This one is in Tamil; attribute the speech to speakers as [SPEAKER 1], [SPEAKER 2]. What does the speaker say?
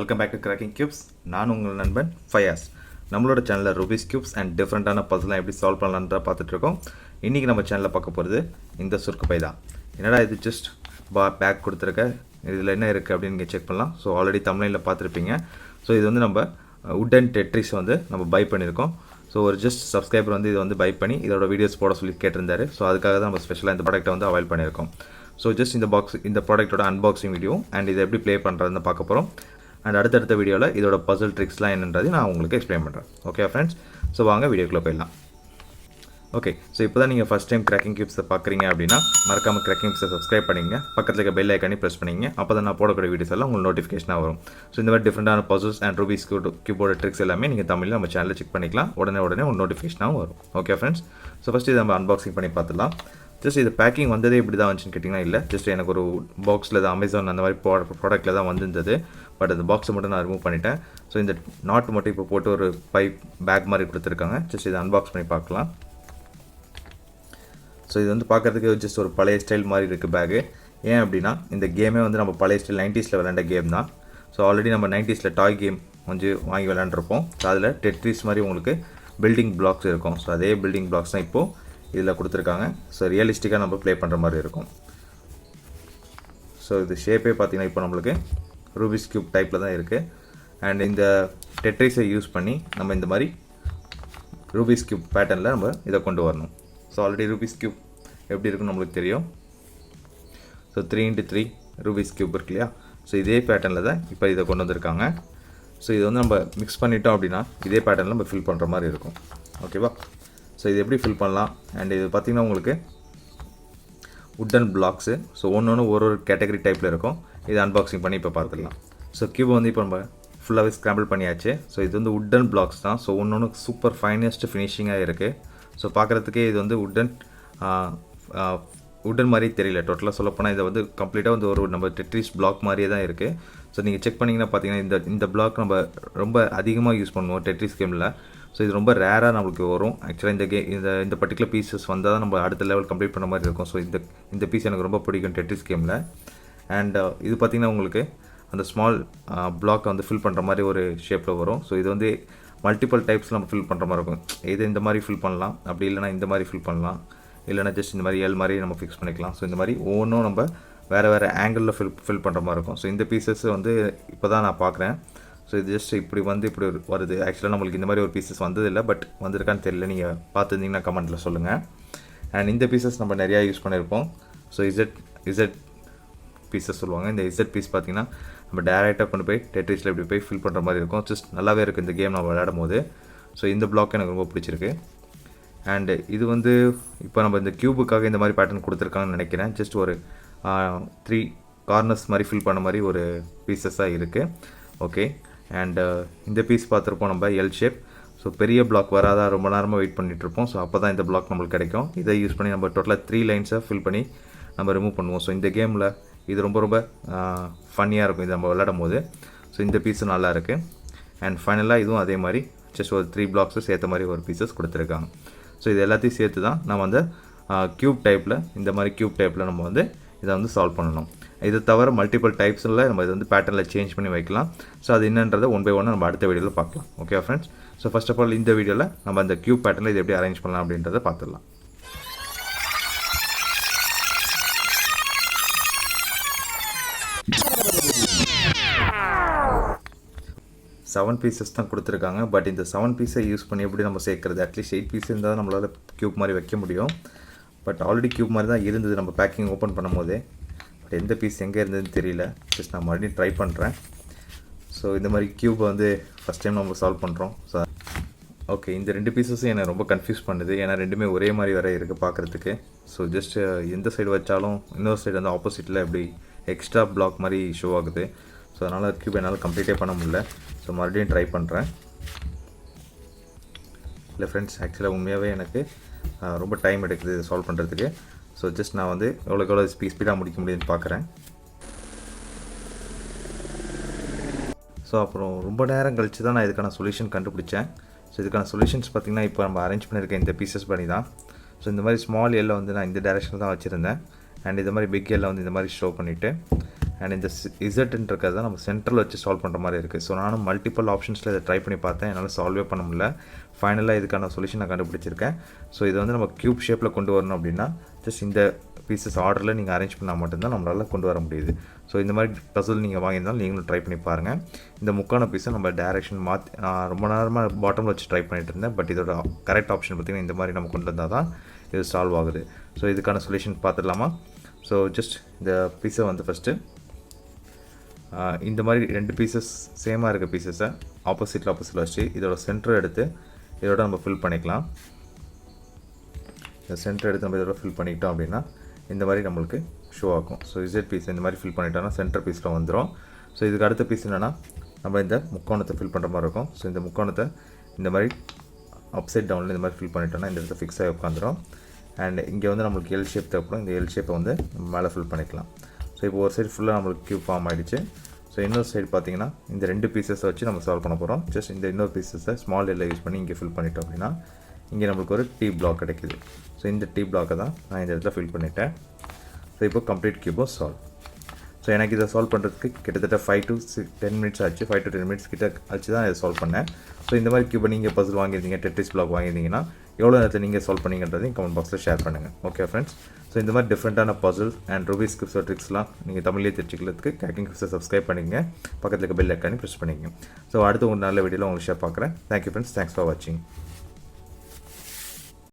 [SPEAKER 1] Welcome back to Cracking Cubes. நான் உங்கள் நண்பன் ஃபயாஸ். நம்மளோட சேனலில் ரூபிக்ஸ் கியூப்ஸ் அண்ட் டிஃப்ரெண்ட்டான பஸ்லாம் எப்படி சால்வ் பண்ணலான்ற பார்த்துட்ருக்கோம். இன்றைக்கி நம்ம சேனலில் பார்க்க போகிறது இந்த சுருக்கு பை தான். என்னடா இது ஜஸ்ட் பேக் கொடுத்துருக்க, இதில் என்ன இருக்குது அப்படின்னு நீங்கள் செக் பண்ணலாம். ஸோ ஆல்ரெடி தமிழ்நில பார்த்துருப்பீங்க. ஸோ இது வந்து நம்ம உட்டன் டெட்ரிஸ் வந்து நம்ம பை பண்ணியிருக்கோம். ஸோ ஒரு ஜஸ்ட் சப்ஸ்கிரைபர் வந்து இதை வந்து பை பண்ணி இதோட வீடியோஸ் போட சொல்லி கேட்டிருந்தாரு. ஸோ அதுக்காக தான் நம்ம ஸ்பெஷலாக இந்த ப்ராடக்ட்டை வந்து அவைல் பண்ணியிருக்கோம். ஸோ ஜஸ்ட் இந்த ப்ராடக்ட்டோட அன்பாக்சிங் வீடியோ அண்ட் இதை எப்படி ப்ளே பண்ணுறதுன்னு பார்க்க போகிறோம். அண்ட் அடுத்தடுத்த வீடியோவில் இதோட பசில் ட்ரிக்ஸ்லாம் என்னன்றது நான் உங்களுக்கு எக்ஸ்பிளைன் பண்ணுறேன். ஓகே ஃப்ரெண்ட்ஸ், ஸோ வாங்க வீடியோக்குள்ளே போயிடலாம். ஓகே, ஸோ இப்போ தான் நீங்கள் ஃபஸ்ட் டைம் கிராக்கிங் கியூப்ஸை பார்க்குறீங்க அப்படின்னா மறக்காமல் கிராக்கிங் கியூப்ஸை சப்ஸ்கிரைப் பண்ணிங்க, பக்கத்தில் இருக்க பெல் ஐக்கானே ப்ரெஸ் பண்ணிங்க. அப்போ தான் நான் போடக்கூடிய வீடியோஸ் எல்லாம் உங்களுக்கு நோட்டிஃபிகேஷனாக வரும். ஸோ இந்த மாதிரி டிஃப்ரெண்டான பசில்ஸ் அண்ட் ரூபிக்ஸ் கியூபோர்டு ட்ரிக்ஸ் எல்லாமே நீங்கள் தமிழில் நம்ம சேனலில் செக் பண்ணிக்கலாம். உடனே உங்களுக்கு நோட்டிஃபிகேஷனாகவும் வரும். ஓகே ஃப்ரெண்ட்ஸ், ஸோ ஃபஸ்ட்டு இதை நம்ம அன்பாக்சிங் பண்ணி பார்த்துலாம். ஜஸ்ட் இது பேக்கிங் வந்ததே இப்படி தான் வந்துச்சுன்னு கேட்டிங்கன்னா இல்லை, ஜஸ்ட் எனக்கு ஒரு பாக்ஸில் தான் அமேசான் அந்த மாதிரி ப்ராடக்ட்டில் தான் வந்திருந்தது. பட் அந்த பாக்ஸை மட்டும் நான் ரிமூவ் பண்ணிட்டேன். ஸோ இந்த நாட் மட்டும் இப்போ போட்டு ஒரு பேக் மாதிரி கொடுத்துருக்காங்க. ஜஸ்ட் இதை அன்பாக்ஸ் பண்ணி பார்க்கலாம். ஸோ இது வந்து பார்க்குறதுக்கு ஜஸ்ட் ஒரு பழைய ஸ்டைல் மாதிரி இருக்குது பேகு. ஏன் அப்படின்னா இந்த கேமே வந்து நம்ம பழைய ஸ்டைல் 90s விளையாண்ட கேம் தான். ஸோ ஆல்ரெடி நம்ம 90s டாய் கேம் கொஞ்சம் வாங்கி விளையாண்டுருப்போம். ஸோ அதில் டெட்ரிஸ் மாதிரி உங்களுக்கு பில்டிங் பிளாக்ஸ் இருக்கும். ஸோ அதே பில்டிங் பிளாக்ஸ் தான் இப்போது இதில் கொடுத்துருக்காங்க. ஸோ ரியலிஸ்டிக்காக நம்ம ப்ளே பண்ணுற மாதிரி இருக்கும். ஸோ இது ஷேப்பே பார்த்திங்கன்னா இப்போ நம்மளுக்கு ரூபிக்ஸ் கியூப் டைப்பில் தான் இருக்குது. அண்ட் இந்த டெட்ரிஸை யூஸ் பண்ணி நம்ம இந்த மாதிரி ரூபிக்ஸ் கியூப் பேட்டர்னில் நம்ம இதை கொண்டு வரணும். ஸோ ஆல்ரெடி ரூபிக்ஸ் கியூப் எப்படி இருக்குன்னு நம்மளுக்கு தெரியும். ஸோ 3x3 ரூபிக்ஸ் கியூப் இருக்கு இல்லையா, ஸோ இதே பேட்டர்னில் தான் இப்போ இதை கொண்டு வந்திருக்காங்க. ஸோ இதை வந்து நம்ம மிக்ஸ் பண்ணிட்டோம் அப்படின்னா இதே பேட்டர்னில் நம்ம ஃபில் பண்ணுற மாதிரி இருக்கும். ஓகேவா? ஸோ இது எப்படி ஃபில் பண்ணலாம். அண்ட் இது பார்த்திங்கன்னா உங்களுக்கு உட்டன் பிளாக்ஸு. ஸோ ஒன்று ஒரு கேட்டகரி டைப்பில் இருக்கும். இது அன்பாக்சிங் பண்ணி இப்போ பார்த்துக்கலாம். ஸோ கியூப் வந்து இப்போ நம்ம ஃபுல்லாகவே ஸ்க்ராம்பிள் பண்ணியாச்சு. ஸோ இது வந்து உட்டன் பிளாக்ஸ் தான். ஸோ ஒன்று சூப்பர் ஃபைனஸ்ட் ஃபினிஷிங்காக இருக்குது. ஸோ பார்க்குறதுக்கே இது வந்து உட்டன் மாதிரி தெரியல. டோட்டலாக சொல்லப்போனால் இதை வந்து கம்ப்ளீட்டாக வந்து ஒரு நம்ம டெட்ரிஸ் பிளாக் மாதிரியே தான் இருக்குது. ஸோ நீங்கள் செக் பண்ணிங்கன்னா பார்த்தீங்கன்னா இந்த பிளாக் நம்ம ரொம்ப அதிகமாக யூஸ் பண்ணுவோம் டெட்ரிஸ் கேமில். ஸோ இது ரொம்ப ரேராக நம்மளுக்கு வரும். ஆக்சுவலாக இந்த பர்டிகுலர் பீசஸ் வந்தால் தான் நம்ம அடுத்த லெவல் கம்ப்ளீட் பண்ண மாதிரி இருக்கும். ஸோ இந்த பீஸ் எனக்கு ரொம்ப பிடிக்கும் டெட்ரிஸ் கேமில். அண்ட் இது பார்த்திங்கன்னா உங்களுக்கு அந்த ஸ்மால் பிளாக்கை வந்து ஃபில் பண்ணுற மாதிரி ஒரு ஷேப்பில் வரும். ஸோ இது வந்து மல்டிபிள் டைப்ஸ் நம்ம ஃபில் பண்ணுற மாதிரி இருக்கும். இது இந்த மாதிரி ஃபில் பண்ணலாம், அப்படி இல்லைனா இந்த மாதிரி ஃபில் பண்ணலாம், இல்லைனா ஜஸ்ட் இந்த மாதிரி எல் மாதிரி நம்ம ஃபிக்ஸ் பண்ணிக்கலாம். ஸோ இந்த மாதிரி ஒவ்வொன்றும் நம்ம வேறு ஆங்கிளில் ஃபில் பண்ணுற மாதிரி இருக்கும். ஸோ இந்த பீசஸ் வந்து இப்போ தான் நான் பார்க்குறேன். ஸோ இது ஜஸ்ட் இப்படி வருது. ஆக்சுவலாக நம்மளுக்கு இந்த மாதிரி ஒரு பீசஸ் வந்ததில்லை, பட் வந்திருக்கான்னு தெரியல. நீங்கள் பார்த்துருந்தீங்கன்னா கமெண்ட்டில் சொல்லுங்கள். அண்ட் இந்த பீசஸ் நம்ம நிறையா யூஸ் பண்ணியிருப்போம். ஸோ இசட் பீசஸ் சொல்லுவாங்க. இந்த இசட் பீஸ் பார்த்திங்கன்னா நம்ம டேரெக்டாக கொண்டு போய் டெட்ரிஸில் இப்படி போய் ஃபில் பண்ணுற மாதிரி இருக்கும். ஜஸ்ட் நல்லாவே இருக்குது இந்த கேம் நம்ம விளையாடும் போது. ஸோ இந்த பிளாக் எனக்கு ரொம்ப பிடிச்சிருக்கு. அண்டு இது வந்து இப்போ நம்ம இந்த கியூபுக்காக இந்த மாதிரி பேட்டர்ன் கொடுத்துருக்காங்கன்னு நினைக்கிறேன். ஜஸ்ட் ஒரு 3 கார்னர்ஸ் மாதிரி ஃபில் பண்ண மாதிரி ஒரு பீசஸாக இருக்குது. ஓகே, அண்டு இந்த பீஸ் பார்த்துருப்போம் நம்ம எல் ஷேப். ஸோ பெரிய பிளாக் வராதான் ரொம்ப நேரமாக வெயிட் பண்ணிகிட்ருப்போம். ஸோ அப்போ தான் இந்த பிளாக் நம்மளுக்கு கிடைக்கும். இதை யூஸ் பண்ணி நம்ம டோட்டலாக 3 லைன்ஸை ஃபில் பண்ணி நம்ம ரிமூவ் பண்ணுவோம். ஸோ இந்த கேமில் இது ரொம்ப ஃபன்னியாக இருக்கும் இது நம்ம விளையாடும் போது. ஸோ இந்த பீஸும் நல்லா இருக்குது. அண்ட் ஃபைனலாக இதுவும் அதே மாதிரி ஜஸ்ட் ஒரு 3 பிளாக்ஸு சேர்த்த மாதிரி ஒரு பீசஸ் கொடுத்துருக்காங்க. ஸோ இது எல்லாத்தையும் சேர்த்து தான் நம்ம வந்து க்யூப் டைப்பில் இந்த மாதிரி க்யூப் டைப்பில் நம்ம வந்து இதை வந்து சால்வ் பண்ணணும். இது தவிர மல்டிபிள் டைப்ஸில் நம்ம இது வந்து பேட்டர்னில் சேஞ்ச் பண்ணி வைக்கலாம். ஸோ அது என்னன்றதை ஒன் பை ஒன்று நம்ம அடுத்த வீடியோவில் பார்க்கலாம். Okay friends, so first of all இந்த வீடியோவில் நம்ம அந்த க்யூப் பேட்டர்னில் இது எப்படி அரேஞ்ச் பண்ணலாம் அப்படின்றத பார்த்துடலாம். செவன் பீசஸ் தான் கொடுத்துருக்காங்க. பட் இந்த 7 பீஸை யூஸ் பண்ணி எப்படி நம்ம சேர்க்குறது? அட்லீஸ்ட் 8 பீஸ் இருந்தால் தான் நம்மளால் க்யூப் மாதிரி வைக்க முடியும். பட் ஆல்ரெடி க்யூப் மாதிரி தான் இருந்தது நம்ம பேக்கிங் ஓப்பன் பண்ணும் போதே. பட் எந்த பீஸ் எங்கே இருந்ததுன்னு தெரியல. ஜஸ்ட் நான் மறுபடியும் ட்ரை பண்ணுறேன். ஸோ இந்த மாதிரி க்யூப் வந்து ஃபஸ்ட் டைம் நம்ம சால்வ் பண்ணுறோம். ஸோ ஓகே, இந்த 2 பீசஸும் என்னை ரொம்ப கன்ஃபியூஸ் பண்ணுது. ஏன்னா ரெண்டுமே ஒரே மாதிரி வேறு இருக்குது பார்க்குறதுக்கு. ஸோ ஜஸ்ட் எந்த சைடு வச்சாலும் இன்னொரு சைடு வந்து ஆப்போசிட்டில் எப்படி எக்ஸ்ட்ரா பிளாக் மாதிரி ஷோ ஆகுது. ஸோ அதனால் க்யூப் என்னால் கம்ப்ளீட்டே பண்ண முடியல. ஸோ மறுபடியும் ட்ரை பண்ணுறேன். இல்லை ஃப்ரெண்ட்ஸ், ஆக்சுவலாக உண்மையாகவே எனக்கு ரொம்ப டைம் எடுக்குது சால்வ் பண்ணுறதுக்கு. ஸோ ஜஸ்ட் நான் வந்து எவ்வளோ ஸ்பீடாக முடிக்க முடியுதுன்னு பார்க்குறேன். ஸோ அப்புறம் ரொம்ப நேரம் கழித்து தான் நான் இதுக்கான சொல்யூஷன் கண்டுபிடிச்சேன். ஸோ இதுக்கான சொல்யூஷன்ஸ் பார்த்திங்கன்னா இப்போ நம்ம அரேஞ்ச் பண்ணியிருக்கேன் இந்த பீசஸ் பண்ணி தான். ஸோ இந்த மாதிரி ஸ்மால் எல்லை வந்து நான் இந்த டைரெக்ஷனில் தான் வச்சுருந்தேன். அண்ட் இந்த மாதிரி பிக் எல்லை வந்து இந்த மாதிரி ஷோ பண்ணிவிட்டு அண்ட் இந்த இசட்ன்னு இருக்கிறது தான் நம்ம சென்டரில் வச்சு சால்வ் பண்ணுற மாதிரி இருக்குது. ஸோ நானும் மல்டிபிள் ஆப்ஷன்ஸில் இதை ட்ரை பண்ணி பார்த்தேன், என்னால் சால்வே பண்ண முடியல. ஃபைனலாக இதுக்கான சொல்யூஷன் நான் கண்டுபிடிச்சிருக்கேன். ஸோ இதை வந்து நம்ம க்யூப் ஷேப்பில் கொண்டு வரணும் அப்படின்னா ஜஸ்ட் இந்த பீசஸ் ஆர்டரில் நீங்கள் அரேஞ்ச் பண்ணால் மட்டும்தான் நம்மளால் கொண்டு வர முடியுது. ஸோ இந்த மாதிரி பசில் நீங்கள் வாங்கியிருந்தாலும் நீங்களும் ட்ரை பண்ணி பாருங்கள். இந்த முக்கான பீஸை நம்ம டேரெக்ஷன் மாற்றி நான் ரொம்ப நேரமாக பாட்டமில் வச்சு ட்ரை பண்ணிட்டு இருந்தேன். பட் இதோட கரெக்ட் ஆப்ஷன் பார்த்திங்கன்னா இந்த மாதிரி நம்ம கொண்டு வந்தால் தான் இது சால்வ் ஆகுது. ஸோ இதுக்கான சொல்யூஷன் பார்த்துடலாமா? ஸோ ஜஸ்ட் இந்த பீஸை வந்து ஃபஸ்ட்டு இந்த மாதிரி 2 பீசஸ் சேமாக இருக்க பீசஸை ஆப்போசிட்டில் வச்சு இதோட சென்டர் எடுத்து இதோட நம்ம ஃபில் பண்ணிக்கலாம். இந்த சென்டர் எடுத்து நம்ம இதோட ஃபில் பண்ணிக்கிட்டோம் அப்படின்னா இந்த மாதிரி நம்மளுக்கு ஷோ ஆகும். ஸோ இசட் பீஸ் இந்த மாதிரி ஃபில் பண்ணிட்டோம்னா சென்டர் பீஸில் வந்துடும். ஸோ இதுக்கு அடுத்த பீஸ் என்னென்னா நம்ம இந்த முக்கோணத்தை ஃபில் பண்ணுற மாதிரி இருக்கும். ஸோ இந்த முக்கோணத்தை இந்த மாதிரி அப்சைட் டவுனில் இந்த மாதிரி ஃபில் பண்ணிட்டோம்னா இந்த இடத்துல ஃபிக்ஸ் ஆகி உட்காந்துரும். அண்ட் இங்கே வந்து நம்மளுக்கு எல் ஷேப் தேவைப்படும். இந்த எல் ஷேப்பை வந்து நம்ம மேலே ஃபில் பண்ணிக்கலாம். ஸோ இப்போ ஒரு சைடு ஃபுல்லாக நம்மளுக்கு க்யூப் ஃபார்ம் ஆகிடுச்சு. ஸோ இன்னொரு சைடு பார்த்திங்கன்னா இந்த 2 பீசஸை வச்சு நம்ம சால்வ் பண்ண போகிறோம். ஜஸ்ட் இந்த இன்னொரு பீசஸை ஸ்மால் எல்லை யூஸ் பண்ணி இங்கே ஃபில் பண்ணிட்டோம் அப்படின்னா இங்கே நம்மளுக்கு ஒரு டீ பிளாக் கிடைக்குது. ஸோ இந்த டீ பிளாக்கை தான் நான் இந்த இடத்துல ஃபில் பண்ணிட்டேன். ஸோ இப்போ கம்ப்ளீட் க்யூபோ சால்வ். ஸோ எனக்கு இதை சால்வ் பண்ணுறதுக்கு கிட்டத்தட்ட 5 to 10 minutes ஆச்சு. 5 to 10 minutes கிட்ட ஆச்சு தான் இதை சால்வ் பண்ணேன். ஸோ இந்த மாதிரி க்யூபை நீங்கள் பசில் வாங்கியிருந்தீங்க, டெட்ரிஸ் பிளாக் வாங்கியிருந்தீங்கன்னா எவ்வளோ நேரத்தில் நீங்கள் சால்வ் பண்ணிங்கன்றதையும் கமெண்ட் பாக்ஸில் ஷேர் பண்ணுங்கள். Okay friends. ஸோ இந்த மாதிரி டிஃப்ரெண்ட்டான பசில் அண்ட் ரூபிக்ஸ் கியூப்ஸ் ட்ரிக்ஸ்லாம் நீங்கள் தமிழ்லேயே தெரிஞ்சுக்கிறதுக்கு கேக்கிங் கியூப்ஸை சப்ஸ்கிரைப் பண்ணிங்க, பக்கத்தில் இருக்க பெல் ஐக்கானே ப்ரெஸ் பண்ணிங்க. ஸோ அடுத்து ஒரு நல்ல வீடியோவில் உங்களுக்கு ஷேர் பார்க்குறேன். Thank you friends. தேங்க்ஸ் ஃபார் வாட்சிங்.